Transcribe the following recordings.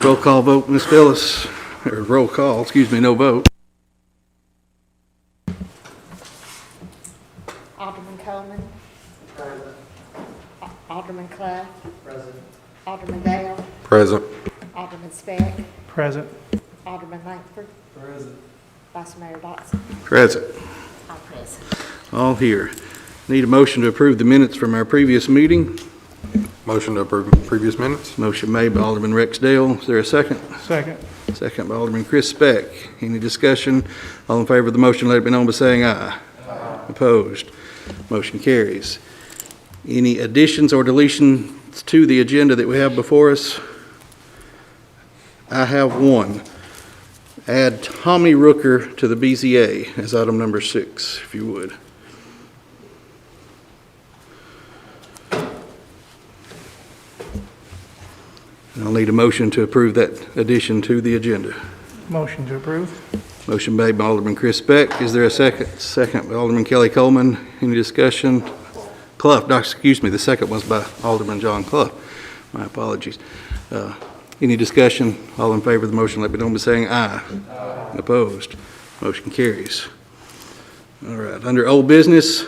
Roll call vote, Ms. Phyllis, or roll call, excuse me, no vote. Alderman Coleman. Present. Alderman Clough. Present. Alderman Dale. Present. Alderman Speck. Present. Alderman Langford. Present. Vice Mayor Dotson. Present. All present. All here. Need a motion to approve the minutes from our previous meeting. Motion to approve previous minutes. Motion made by Alderman Rex Dale. Is there a second? Second. Second by Alderman Chris Speck. Any discussion? All in favor of the motion, let it be known by saying aye. Aye. Opposed? Motion carries. Any additions or deletions to the agenda that we have before us? I have one. Add Tommy Rooker to the BZA as item number 6, if you would. I'll need a motion to approve that addition to the agenda. Motion to approve. Motion made by Alderman Chris Speck. Is there a second? Second by Alderman Kelly Coleman. Any discussion? Clough, excuse me, the second was by Alderman John Clough. My apologies. Any discussion? All in favor of the motion, let me know by saying aye. Aye. Opposed? Motion carries. All right, under old business,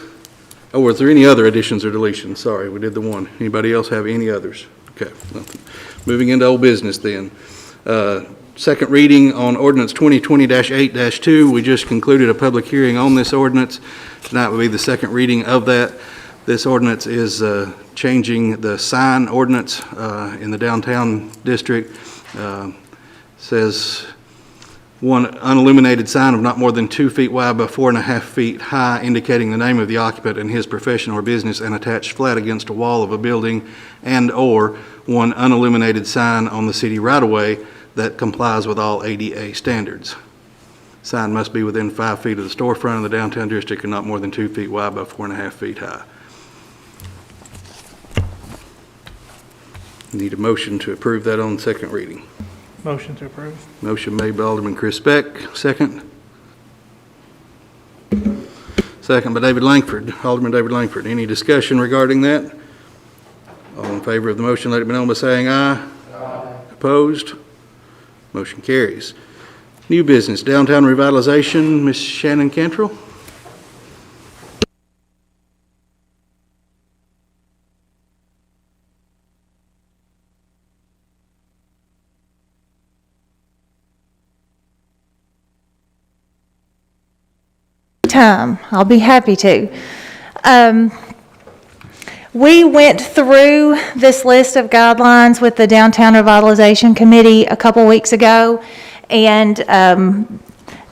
was there any other additions or deletions? Sorry, we did the one. Anybody else have any others? Okay, nothing. Moving into old business then. Second reading on ordinance 2020-8-2. We just concluded a public hearing on this ordinance. Tonight will be the second reading of that. This ordinance is changing the sign ordinance in the downtown district. Says one unilluminated sign of not more than 2 feet wide by 4.5 feet high, indicating the name of the occupant and his profession or business, and attached flat against a wall of a building, and or one unilluminated sign on the city right-of-way that complies with all ADA standards. Sign must be within 5 feet of the storefront of the downtown district and not more than 2 feet wide by 4.5 feet high. Need a motion to approve that on second reading. Motion to approve. Motion made by Alderman Chris Speck. Second. Second by David Langford. Alderman David Langford. Any discussion regarding that? All in favor of the motion, let it be known by saying aye. Aye. Opposed? Motion carries. New business, downtown revitalization. Ms. Shannon Cantrell. Time. I'll be happy to. We went through this list of guidelines with the Downtown Revitalization Committee a couple weeks ago, and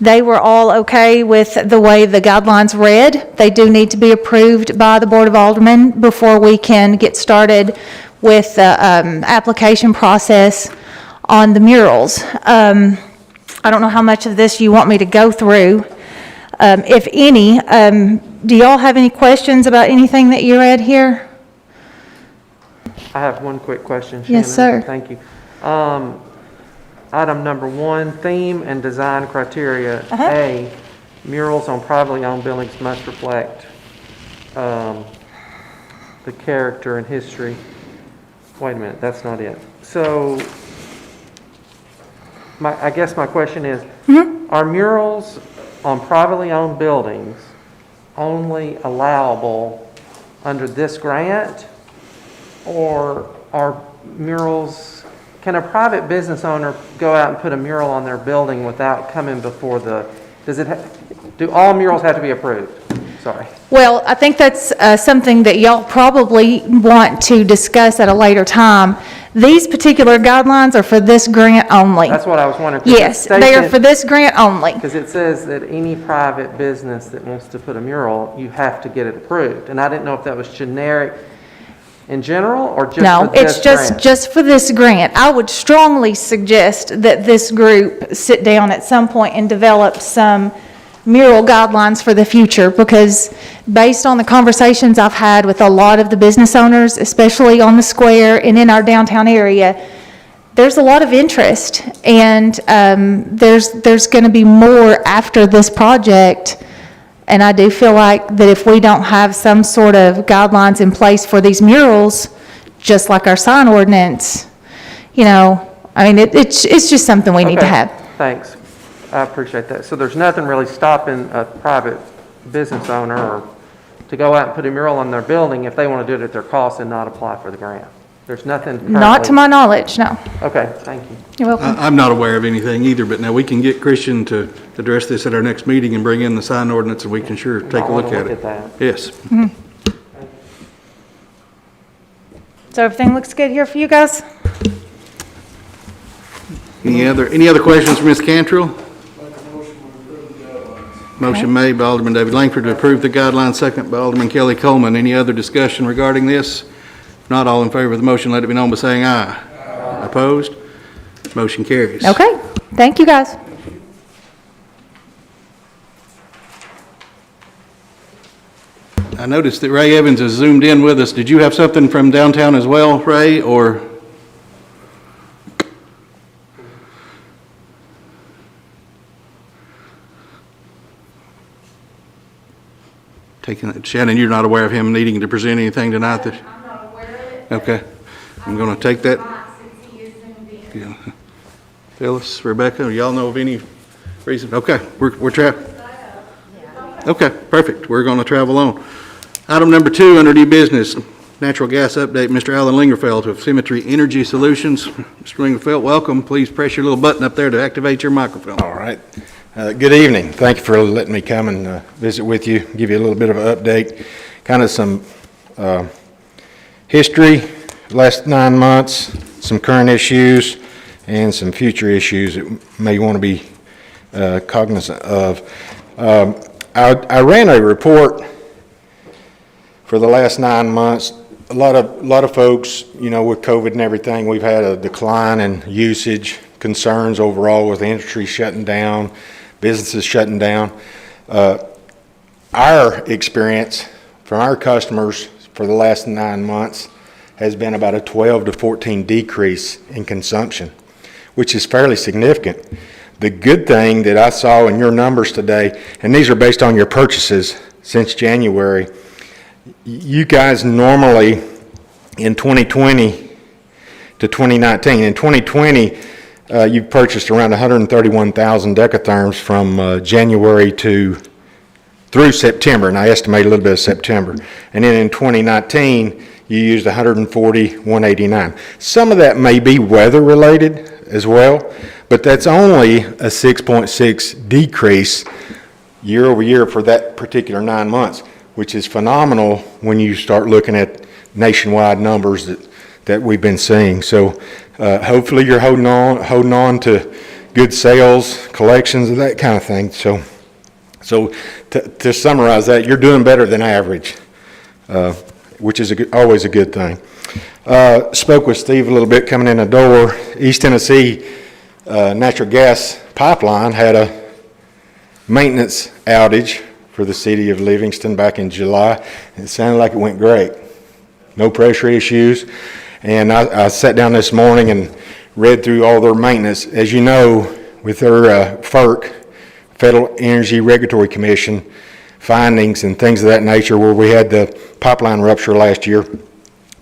they were all okay with the way the guidelines read. They do need to be approved by the Board of Aldermen before we can get started with the application process on the murals. I don't know how much of this you want me to go through. If any, do y'all have any questions about anything that you read here? I have one quick question, Shannon. Yes, sir. Thank you. Item number 1, theme and design criteria. A, murals on privately owned buildings must reflect the character and history. Wait a minute, that's not it. So, I guess my question is, are murals on privately owned buildings only allowable under this grant, or are murals, can a private business owner go out and put a mural on their building without coming before do all murals have to be approved? Sorry. Well, I think that's something that y'all probably want to discuss at a later time. These particular guidelines are for this grant only. That's what I was wondering. Yes, they are for this grant only. Because it says that any private business that wants to put a mural, you have to get it approved. And I didn't know if that was generic in general or just No, for this it's grant? just for this grant. I would strongly suggest that this group sit down at some point and develop some mural guidelines for the future, because based on the conversations I've had with a lot of the business owners, especially on the square and in our downtown area, there's a lot of interest, and there's going to be more after this project. And I do feel like that if we don't have some sort of guidelines in place for these murals, just like our sign ordinance, you know, I mean, it's just something we need to Okay, have. Thanks. I appreciate that. So there's nothing really stopping a private business owner or to go out and put a mural on their building if they want to do it at their cost and not apply for the grant? There's nothing currently? Not to my knowledge, no. Okay, thank you. You're welcome. I'm not aware of anything either, but now we can get Christian to address this at our next meeting and bring in the sign ordinance, and we can sure take a look at it. that. Yes. So everything looks good here for you guys? Any other questions for Ms. Cantrell? Motion made by Alderman David Langford to approve the guidelines, second by Alderman Kelly Coleman. Any other discussion regarding this? If not, all in favor of the motion, let it be known by saying aye. Aye. Opposed? Motion carries. Okay, thank you, guys. I noticed that Ray Evans has zoomed in with us. Did you have something from downtown as well, Ray, or? Shannon, you're not aware of him needing to present anything tonight? I'm not aware of it. Okay. I'm going to take that. Yeah. Phyllis, Rebecca, y'all know of any reason? Okay, we're traveling. Okay, perfect. We're going to travel on. Item number 2 under new business, natural gas update. Mr. Alan Lingerfeld of Symmetry Energy Solutions. Mr. Lingerfeld, welcome. Please press your little button up there to activate your microphone. All right. Good evening. Thank you for letting me come and visit with you, give you a little bit of an update, kind of some history, last 9 months, some current issues, and some future issues that you may want to be cognizant of. I ran a report for the last 9 months. A lot of folks, you know, with COVID and everything, we've had a decline in usage, concerns overall with the industry shutting down, businesses shutting down. Our experience from our customers for the last 9 months has been about a 12 to 14 decrease in consumption, which is fairly significant. The good thing that I saw in your numbers today, and these are based on your purchases since January, you guys normally in 2020 to 2019, in 2020, you've purchased around 131,000 decatherms from January through September, and I estimate a little bit of September. And then in 2019, you used 189. Some of that may be weather related as well, but that's only a 6.6 decrease year over year for that particular 9 months, which is phenomenal when you start looking at nationwide numbers that we've been seeing. So hopefully you're holding on to good sales, collections, and that kind of thing. So to summarize that, you're doing better than average, which is always a good thing. Spoke with Steve a little bit coming in the door. East Tennessee natural gas pipeline had a maintenance outage for the city of Livingston back in July. It sounded like it went great. No pressure issues. And I sat down this morning and read through all their maintenance. As you know, with their FERC, Federal Energy Regulatory Commission, findings and things of that nature where we had the pipeline rupture last year,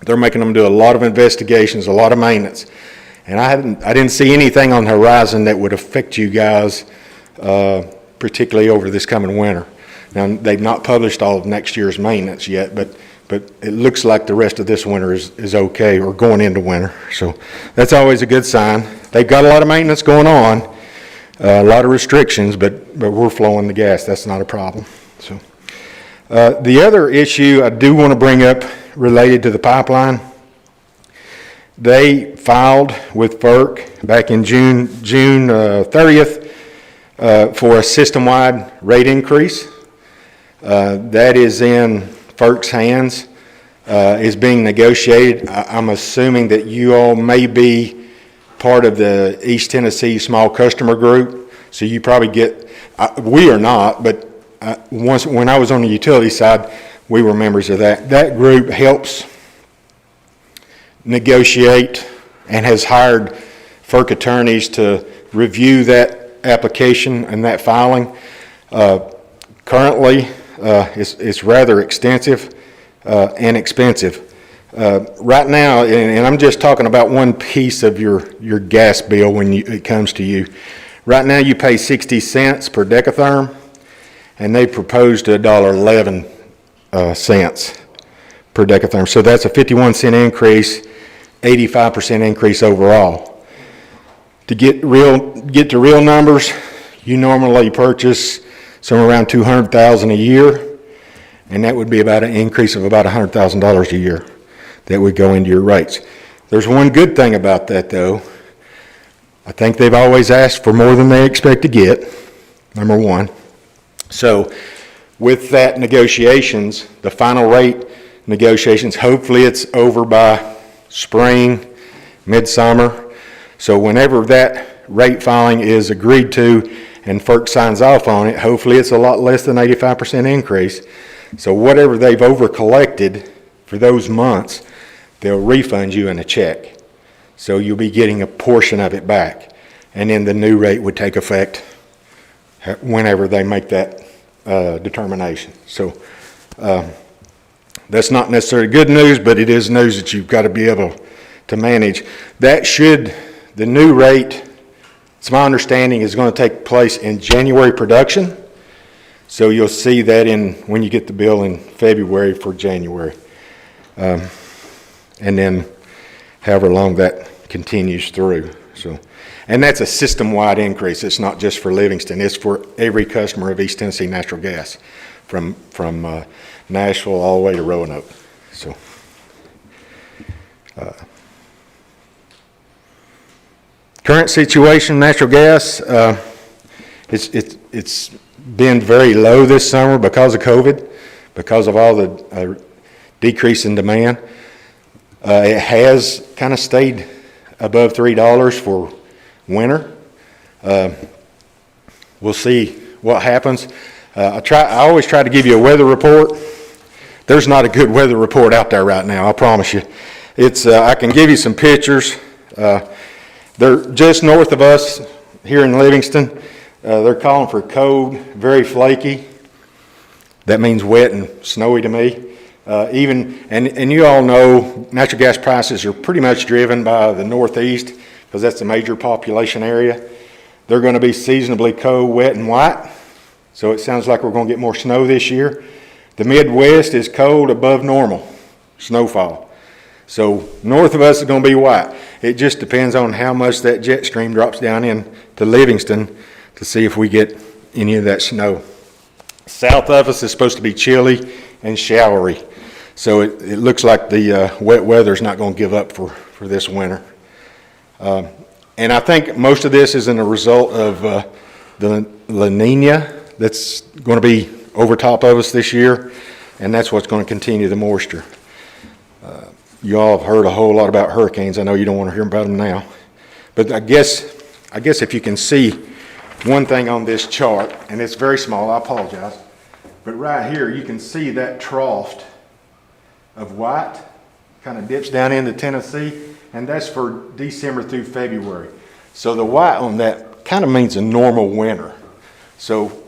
they're making them do a lot of investigations, a lot of maintenance. And I didn't see anything on the horizon that would affect you guys, particularly over this coming winter. Now, they've not published all of next year's maintenance yet, but it looks like the rest of this winter is okay, or going into winter. So that's always a good sign. They've got a lot of maintenance going on, a lot of restrictions, but we're flowing the gas. That's not a problem. So the other issue I do want to bring up related to the pipeline, they filed with FERC back in June 30th for a system-wide rate increase. That is in FERC's hands, is being negotiated. I'm assuming that you all may be part of the East Tennessee Small Customer Group, so you probably get, we are not, but when I was on the utility side, we were members of that. That group helps negotiate and has hired FERC attorneys to review that application and that filing. Currently, it's rather extensive and expensive. Right now, and I'm just talking about one piece of your gas bill when it comes to you. Right now, you pay 60 cents per decatherm, and they proposed $1.11 cents per decatherm. So that's a 51-cent increase, 85% increase overall. To get to real numbers, you normally purchase somewhere around $200,000 a year, and that would be about an increase of about $100,000 a year that would go into your rates. There's one good thing about that, though. I think they've always asked for more than they expect to get, number one. So with that negotiations, the final rate negotiations, hopefully it's over by spring, midsummer. So whenever that rate filing is agreed to and FERC signs off on it, hopefully it's a lot less than 85% increase. So whatever they've over collected for those months, they'll refund you in a check. So you'll be getting a portion of it back. And then the new rate would take effect whenever they make that determination. So that's not necessarily good news, but it is news that you've got to be able to manage. The new rate, it's my understanding, is going to take place in January production. So you'll see that when you get the bill in February for January. And then however long that continues through. So, and that's a system-wide increase. It's not just for Livingston. It's for every customer of East Tennessee Natural Gas, from Nashville all the way to Roanoke. So, current situation, natural gas, it's been very low this summer because of COVID, because of all the decrease in demand. It has kind of stayed above $3 for winter. We'll see what happens. I always try to give you a weather report. There's not a good weather report out there right now, I promise you. I can give you some pictures. They're just north of us here in Livingston. They're calling for cold, very flaky. That means wet and snowy to me. And you all know natural gas prices are pretty much driven by the Northeast because that's the major population area. They're going to be seasonably cold, wet, and white. So it sounds like we're going to get more snow this year. The Midwest is cold above normal snowfall. So north of us is going to be white. It just depends on how much that jet stream drops down into Livingston to see if we get any of that snow. South of us is supposed to be chilly and showery. So it looks like the wet weather is not going to give up for this winter. And I think most of this is in a result of the La Nina that's going to be over top of us this year, and that's what's going to continue the moisture. You all have heard a whole lot about hurricanes. I know you don't want to hear about them now. But I guess if you can see one thing on this chart, and it's very small, I apologize, but right here you can see that trough of white kind of dips down into Tennessee, and that's for December through February. So the white on that kind of means a normal winter. So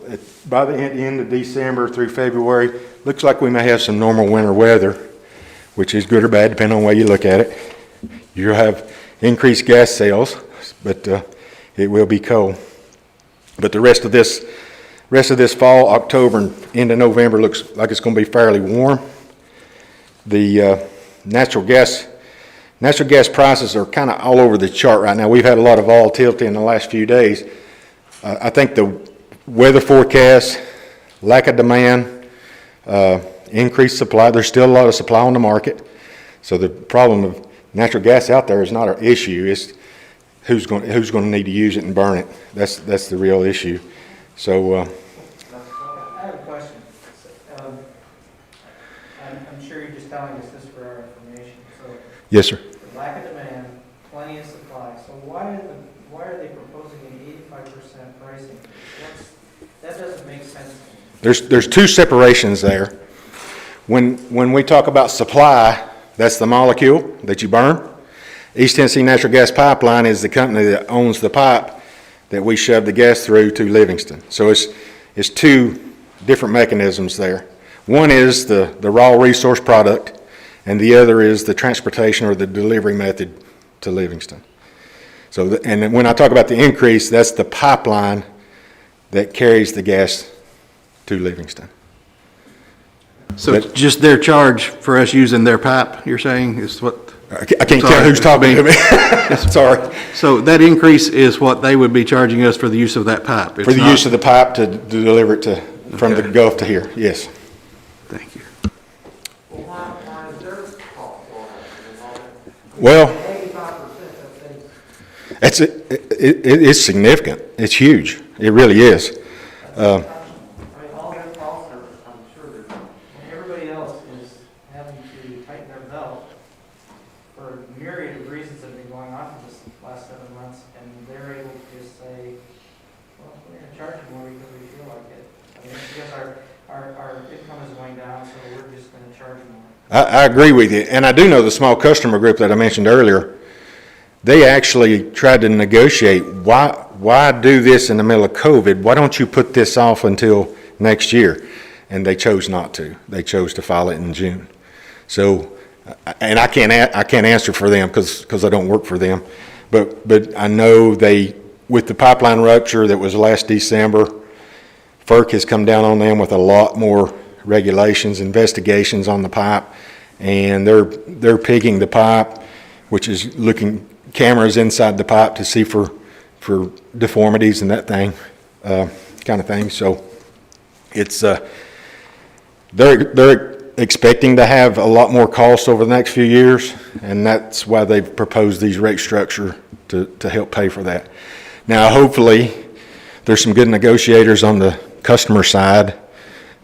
by the end of December through February, looks like we may have some normal winter weather, which is good or bad, depending on the way you look at it. You'll have increased gas sales, but it will be cold. But the rest of this fall, October and into November, looks like it's going to be fairly warm. The natural gas prices are kind of all over the chart right now. We've had a lot of volatility in the last few days. I think the weather forecast, lack of demand, increased supply. There's still a lot of supply on the market. So the problem of natural gas out there is not an issue. It's who's going to need to use it and burn it. That's the real issue. So I have a question. I'm sure you're just telling us this for our information. So yes, sir. the lack of demand, plenty of supply. So why are they proposing an 85% pricing? That doesn't make sense to me. There's two separations there. When we talk about supply, that's the molecule that you burn. East Tennessee Natural Gas Pipeline is the company that owns the pipe that we shove the gas through to Livingston. So it's two different mechanisms there. One is the raw resource product, and the other is the transportation or the delivery method to Livingston. So, and then when I talk about the increase, that's the pipeline that carries the gas to Livingston. So it's just their charge for us using their pipe, you're saying, is what? I can't tell who's talking to me. Sorry. So that increase is what they would be charging us for the use of that pipe? For the use of the pipe to deliver it to, from the Gulf to here, yes. Thank you. Well, why is their cost going up? Well, 85% of things. that's it's significant. It's huge. It really is. I mean, all their costs are, I'm sure that, and everybody else is having to tighten their belt for a myriad of reasons that have been going on for this last 7 months, and they're able to just say, well, we're gonna charge you more because we feel like it. I mean, it's because our income is going down, so we're just gonna charge more. I agree with you, and I do know the small customer group that I mentioned earlier. They actually tried to negotiate, why do this in the middle of COVID? Why don't you put this off until next year? And they chose not to. They chose to file it in June. So, and I can't answer for them because I don't work for them. But I know with the pipeline rupture that was last December, FERC has come down on them with a lot more regulations, investigations on the pipe, and they're pigging the pipe, which is looking cameras inside the pipe to see for deformities and that thing, kind of thing. So it's they're expecting to have a lot more costs over the next few years, and that's why they've proposed these rate structure to help pay for that. Now, hopefully, there's some good negotiators on the customer side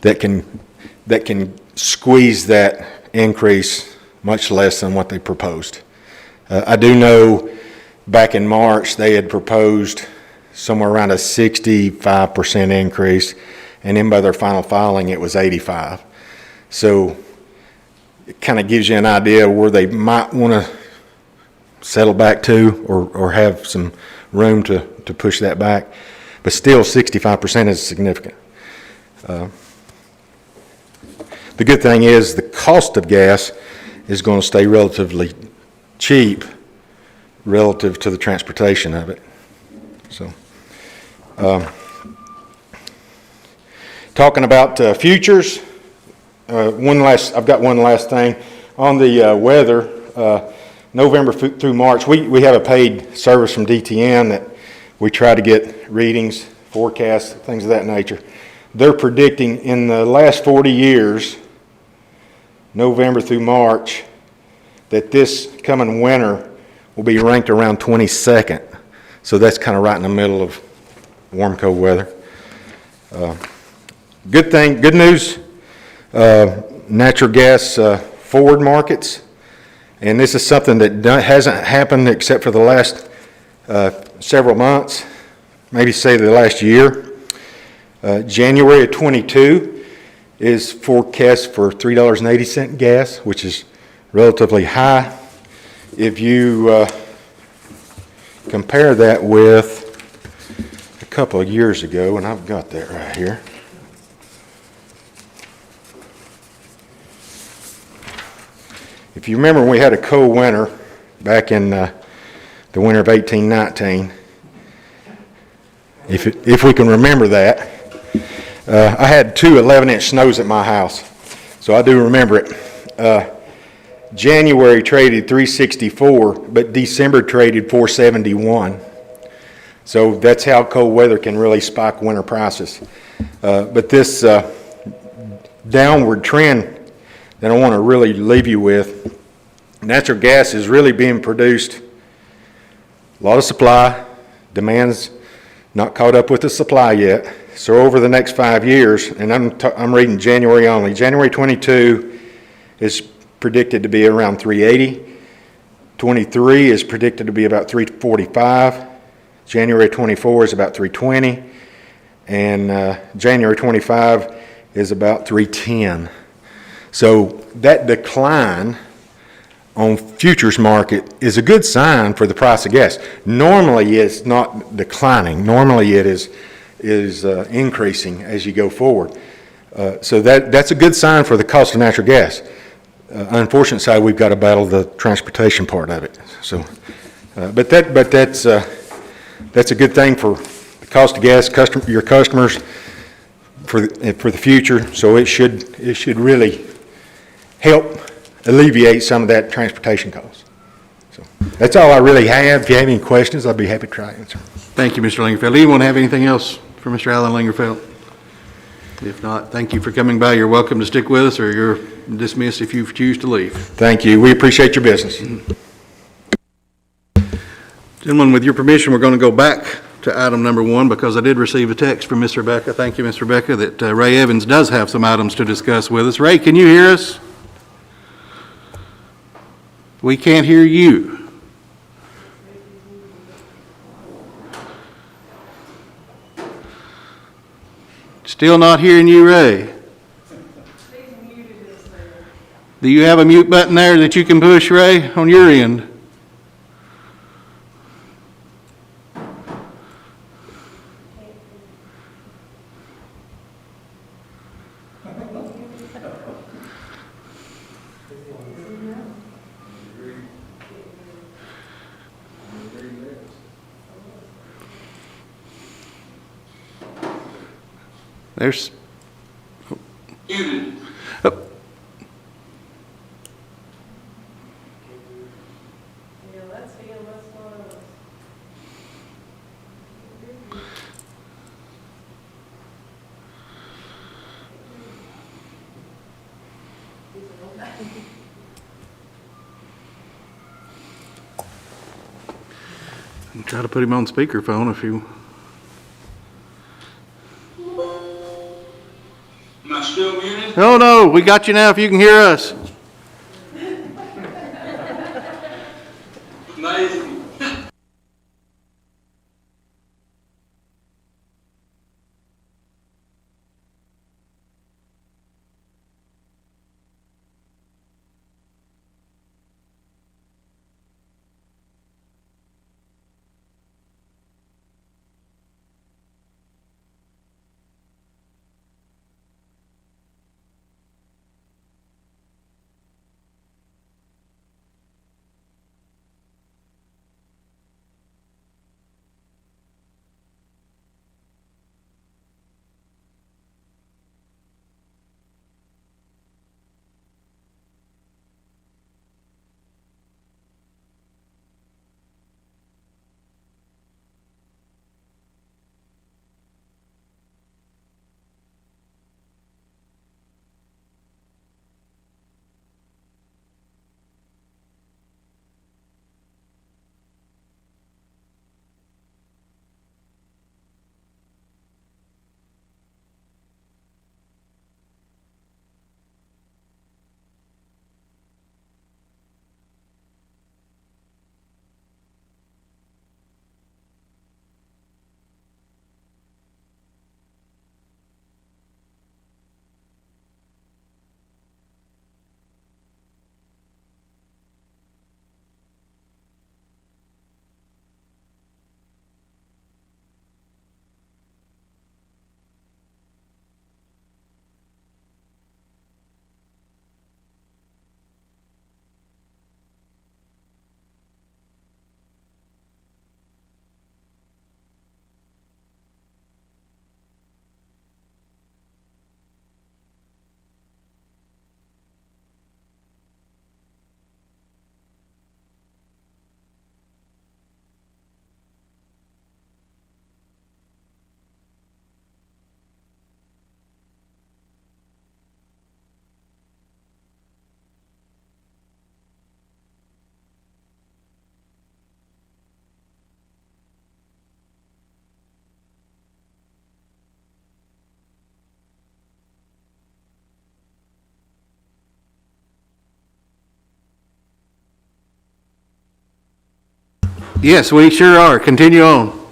that can squeeze that increase much less than what they proposed. I do know back in March they had proposed somewhere around a 65% increase, and then by their final filing it was 85. So it kind of gives you an idea where they might want to settle back to or have some room to push that back. But still 65% is significant. The good thing is the cost of gas is going to stay relatively cheap relative to the transportation of it. So, talking about futures, I've got one last thing on the weather. November through March, we have a paid service from DTN that we try to get readings, forecasts, things of that nature. They're predicting in the last 40 years, November through March, that this coming winter will be ranked around 22nd. So that's kind of right in the middle of warm, cold weather. Good news, natural gas forward markets. And this is something that hasn't happened except for the last several months, maybe say the last year. January of 22 is forecast for $3.80 gas, which is relatively high. If you compare that with a couple of years ago, and I've got that right here. If you remember when we had a cold winter back in the winter of 1819, if we can remember that, I had 2 11-inch snows at my house, so I do remember it. January traded 364, but December traded 471. So that's how cold weather can really spike winter prices. But this downward trend that I want to really leave you with, natural gas is really being produced. A lot of supply, demand's not caught up with the supply yet. So over the next 5 years, and I'm reading January only, January 22 is predicted to be around 380. 23 is predicted to be about 345. January 24 is about 320. And January 25 is about 310. So that decline on futures market is a good sign for the price of gas. Normally it's not declining. Normally it is increasing as you go forward. So that's a good sign for the cost of natural gas. unfortunate side, we've got to battle the transportation part of it. So, but that's a good thing for the cost of gas, your customers for the future. So it should really help alleviate some of that transportation cost. So that's all I really have. If you have any questions, I'd be happy to try to answer. Thank you, Mr. Lingerfeld. Anyone have anything else for Mr. Alan Lingerfeld? If not, thank you for coming by. You're welcome to stick with us, or you're dismissed if you choose to leave. Thank you. We appreciate your business. Gentlemen, with your permission, we're going to go back to item number 1 because I did receive a text from Ms. Rebecca. Thank you, Ms. Rebecca, that Ray Evans does have some items to discuss with us. Ray, can you hear us? We can't hear you. Still not hearing you, Ray. Do you have a mute button there that you can push, Ray, on your end? There's... Muted. Oh. Try to put him on speakerphone if you... Am I still muted? Oh, no, we got you now if you can hear us. Amazing. Yes, we sure are. Continue on.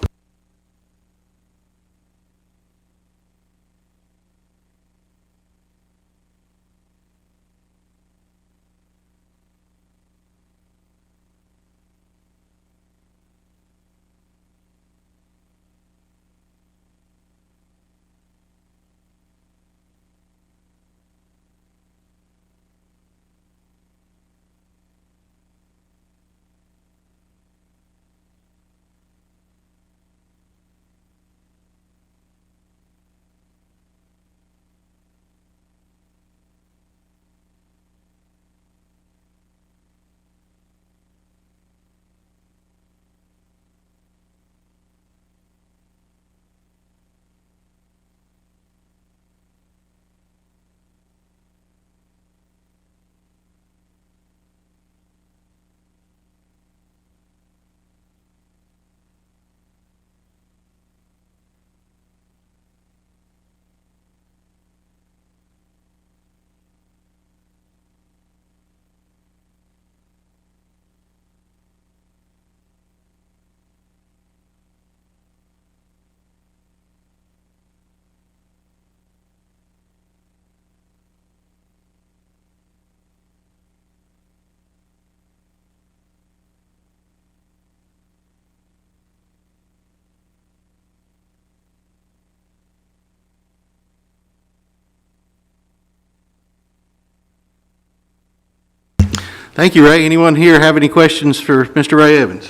Thank you, Ray. Anyone here have any questions for Mr. Ray Evans?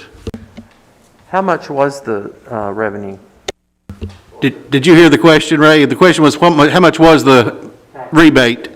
How much was the revenue? Did you hear the question, Ray? The question was, how much was the rebate?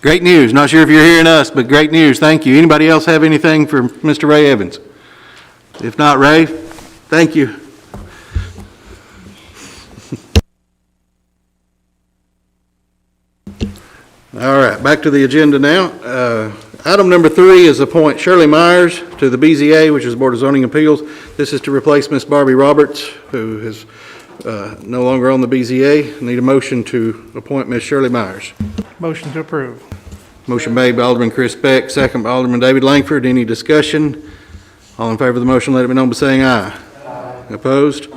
Great news. Not sure if you're hearing us, but great news. Thank you. Anybody else have anything for Mr. Ray Evans? If not, Ray, thank you. All right, back to the agenda now. Item number 3 is appoint Shirley Myers to the BZA, which is Board of Zoning Appeals. This is to replace Miss Barbie Roberts, who is no longer on the BZA. Need a motion to appoint Miss Shirley Myers. Motion to approve. Motion made by Alderman Chris Beck, second by Alderman David Langford. Any discussion? All in favor of the motion, let it be known by saying aye. Aye. Opposed?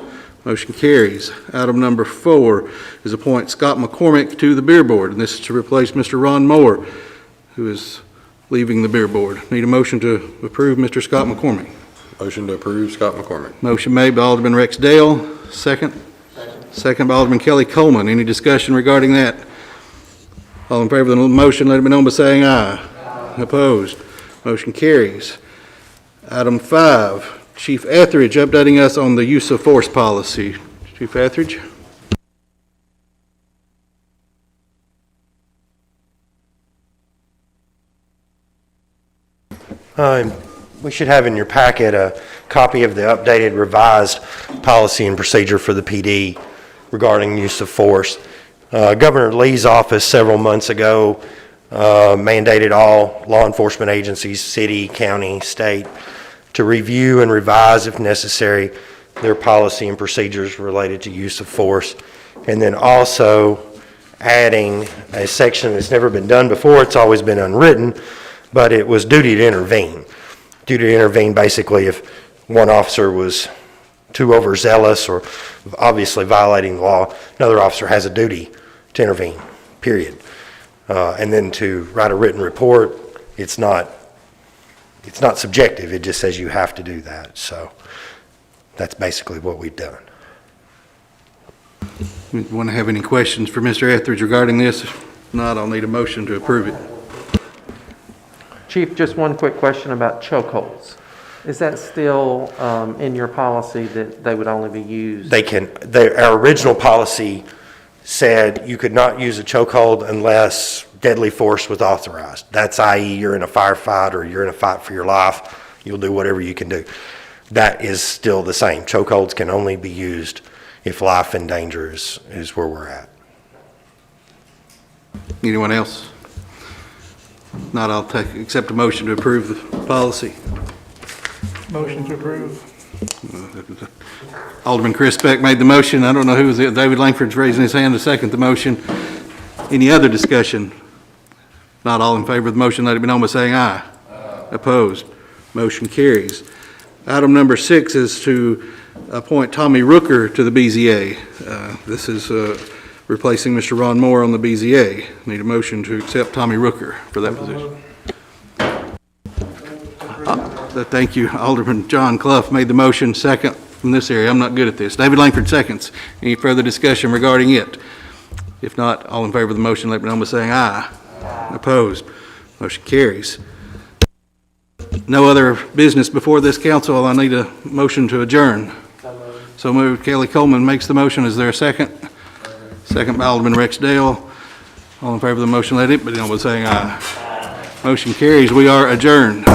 Motion carries. Item number 4 is appoint Scott McCormick to the Beer Board, and this is to replace Mr. Ron Moore, who is leaving the Beer Board. Need a motion to approve Mr. Scott McCormick. Motion to approve Scott McCormick. Motion made by Alderman Rex Dale, second. Second by Alderman Kelly Coleman. Any discussion regarding that? All in favor of the motion, let it be known by saying aye. Aye. Opposed? Motion carries. Item 5, Chief Etheridge updating us on the use of force policy. Chief Etheridge? We should have in your packet a copy of the updated revised policy and procedure for the PD regarding use of force. Governor Lee's office several months ago mandated all law enforcement agencies, city, county, state, to review and revise, if necessary, their policy and procedures related to use of force. And then also adding a section that's never been done before. It's always been unwritten, but it was duty to intervene. Duty to intervene basically if one officer was too overzealous or obviously violating the law, another officer has a duty to intervene, period. And then to write a written report, it's not subjective, it just says you have to do that. So that's basically what we've done. Want to have any questions for Mr. Etheridge regarding this? If not, I'll need a motion to approve it. Chief, just one quick question about chokeholds. Is that still in your policy that they would only be used? Our original policy said you could not use a chokehold unless deadly force was authorized. That's i.e. you're in a firefight or you're in a fight for your life, you'll do whatever you can do. That is still the same. Chokeholds can only be used if life and danger is where we're at. Anyone else? Not, I'll accept a motion to approve the policy. Motion to approve. Alderman Chris Beck made the motion. I don't know who was it. David Langford's raising his hand to second the motion. Any other discussion? Not all in favor of the motion, let it be known by saying aye. Aye. Opposed? Motion carries. Item number 6 is to appoint Tommy Rooker to the BZA. This is replacing Mr. Ron Moore on the BZA. Need a motion to accept Tommy Rooker for that position. Thank you. Alderman John Clough made the motion, second from this area. I'm not good at this. David Langford seconds. Any further discussion regarding it? If not, all in favor of the motion, let me know by saying aye. Aye. Opposed? Motion carries. No other business before this council. I need a motion to adjourn. So moved. Kelly Coleman makes the motion. Is there a second? Second by Alderman Rex Dale. All in favor of the motion, let it be known by saying aye. Aye. Motion carries. We are adjourned.